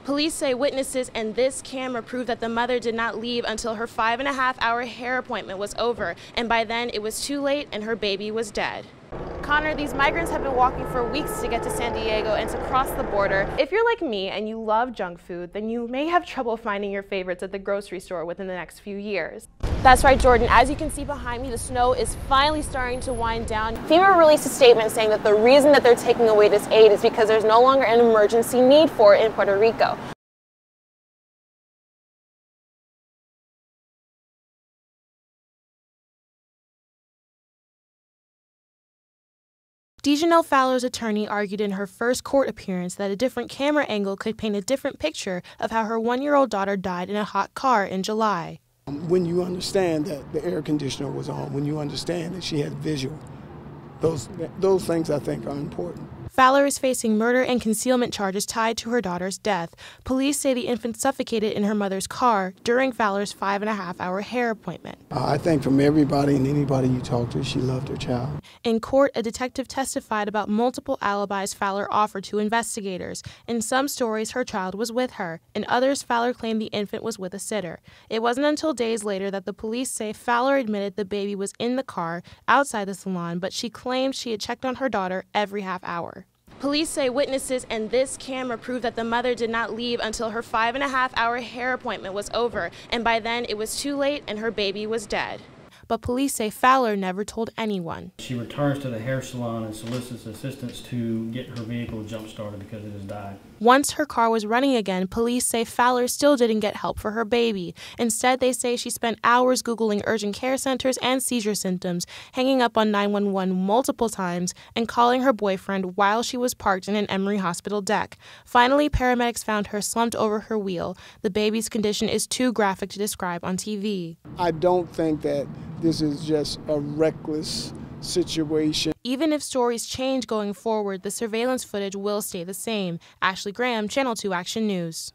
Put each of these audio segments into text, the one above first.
Police say witnesses and this camera prove that the mother did not leave until her 5.5-hour hair appointment was over, and by then it was too late and her baby was dead. Connor, these migrants have been walking for weeks to get to San Diego and to cross the border. If you're like me and you love junk food, then you may have trouble finding your favorites at the grocery store within the next few years. That's right, Jordan. As you can see behind me, the snow is finally starting to wind down. FEMA released a statement saying that the reason that they're taking away this aid is because there's no longer an emergency need for it in Puerto Rico. Dejanelle Fowler's attorney argued in her first court appearance that a different camera angle could paint a different picture of how her 1-year-old daughter died in a hot car in July. When you understand that the air conditioner was on, when you understand that she had visual, those things I think are important. Fowler is facing murder and concealment charges tied to her daughter's death. Police say the infant suffocated in her mother's car during Fowler's 5.5-hour hair appointment. I think from everybody and anybody you talk to, she loved her child. In court, a detective testified about multiple alibis Fowler offered to investigators. In some stories, her child was with her. In others, Fowler claimed the infant was with a sitter. It wasn't until days later that the police say Fowler admitted the baby was in the car outside the salon, but she claimed she had checked on her daughter every half hour. Police say witnesses and this camera prove that the mother did not leave until her 5.5-hour hair appointment was over, and by then it was too late and her baby was dead. But police say Fowler never told anyone. She returns to the hair salon and solicits assistance to get her vehicle jump-started because it has died. Once her car was running again, police say Fowler still didn't get help for her baby. Instead, they say she spent hours Googling urgent care centers and seizure symptoms, hanging up on 911 multiple times, and calling her boyfriend while she was parked in an Emory Hospital deck. Finally, paramedics found her slumped over her wheel. The baby's condition is too graphic to describe on TV. I don't think that this is just a reckless situation. Even if stories change going forward, the surveillance footage will stay the same. Ashley Graham, Channel 2 Action News.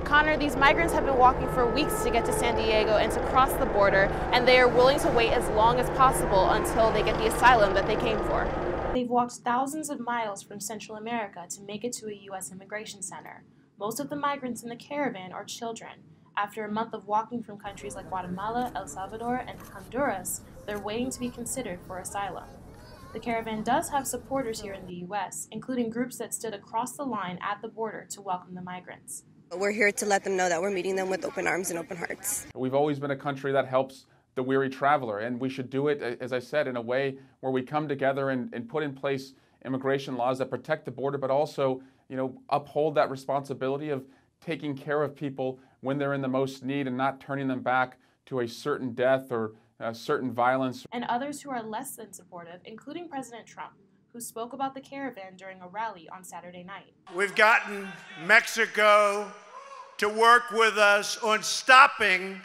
Connor, these migrants have been walking for weeks to get to San Diego and to cross the border, and they are willing to wait as long as possible until they get the asylum that they came for. They've walked thousands of miles from Central America to make it to a U.S. immigration center. Most of the migrants in the caravan are children. After a month of walking from countries like Guatemala, El Salvador, and Honduras, they're waiting to be considered for asylum. The caravan does have supporters here in the U.S., including groups that stood across the line at the border to welcome the migrants. We're here to let them know that we're meeting them with open arms and open hearts. We've always been a country that helps the weary traveler, and we should do it, as I said, in a way where we come together and put in place immigration laws that protect the border, but also, uphold that responsibility of taking care of people when they're in the most need and not turning them back to a certain death or certain violence. And others who are less than supportive, including President Trump, who spoke about the caravan during a rally on Saturday night. We've gotten Mexico to work with us on stopping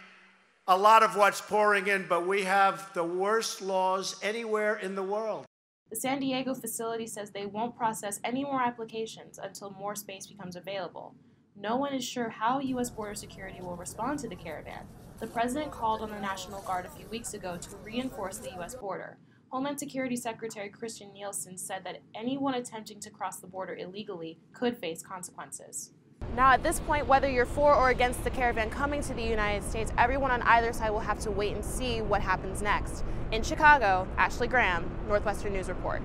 a lot of what's pouring in, but we have the worst laws anywhere in the world. The San Diego facility says they won't process any more applications until more space becomes available. No one is sure how U.S. border security will respond to the caravan. The president called on the National Guard a few weeks ago to reinforce the U.S. border. Homeland Security Secretary Christian Nielsen said that anyone attempting to cross the border illegally could face consequences. Now at this point, whether you're for or against the caravan coming to the United States, everyone on either side will have to wait and see what happens next. In Chicago, Ashley Graham, Northwestern News Report.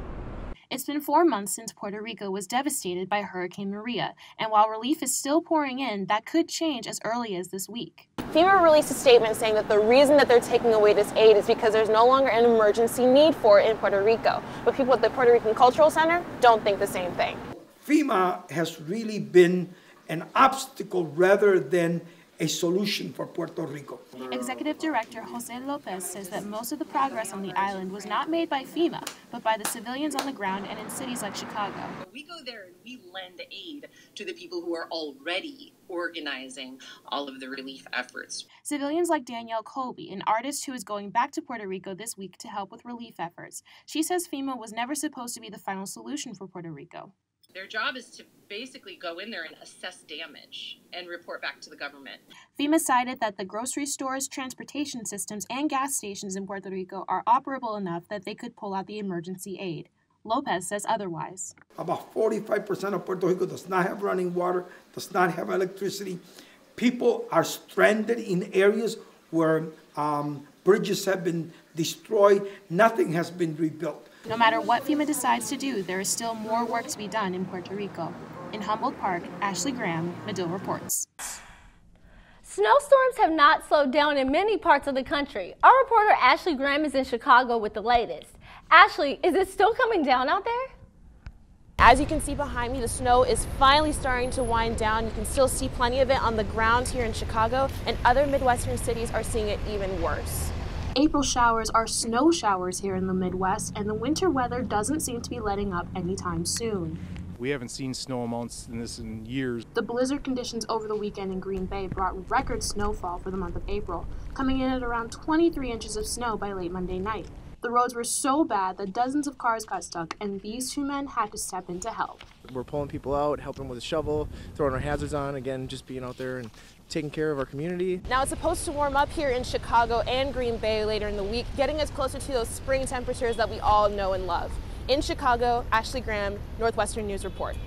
It's been 4 months since Puerto Rico was devastated by Hurricane Maria, and while relief is still pouring in, that could change as early as this week. FEMA released a statement saying that the reason that they're taking away this aid is because there's no longer an emergency need for it in Puerto Rico. But people at the Puerto Rican Cultural Center don't think the same thing. FEMA has really been an obstacle rather than a solution for Puerto Rico. Executive Director Jose Lopez says that most of the progress on the island was not made by FEMA, but by the civilians on the ground and in cities like Chicago. We go there and we lend aid to the people who are already organizing all of the relief efforts. Civilians like Danielle Colby, an artist who is going back to Puerto Rico this week to help with relief efforts. She says FEMA was never supposed to be the final solution for Puerto Rico. Their job is to basically go in there and assess damage and report back to the government. FEMA cited that the grocery stores, transportation systems, and gas stations in Puerto Rico are operable enough that they could pull out the emergency aid. Lopez says otherwise. About 45% of Puerto Rico does not have running water, does not have electricity. People are stranded in areas where bridges have been destroyed. Nothing has been rebuilt. No matter what FEMA decides to do, there is still more work to be done in Puerto Rico. In Humboldt Park, Ashley Graham, Medill reports. Snowstorms have not slowed down in many parts of the country. Our reporter Ashley Graham is in Chicago with the latest. Ashley, is it still coming down out there? As you can see behind me, the snow is finally starting to wind down. You can still see plenty of it on the ground here in Chicago, and other Midwestern cities are seeing it even worse. April showers are snow showers here in the Midwest, and the winter weather doesn't seem to be letting up anytime soon. We haven't seen snow amounts in this in years. The blizzard conditions over the weekend in Green Bay brought record snowfall for the month of April, coming in at around 23 inches of snow by late Monday night. The roads were so bad that dozens of cars got stuck, and these two men had to step in to help. We're pulling people out, helping them with a shovel, throwing our hazards on, again, just being out there and taking care of our community. Now it's supposed to warm up here in Chicago and Green Bay later in the week, getting us closer to those spring temperatures that we all know and love. In Chicago, Ashley Graham, Northwestern News Report.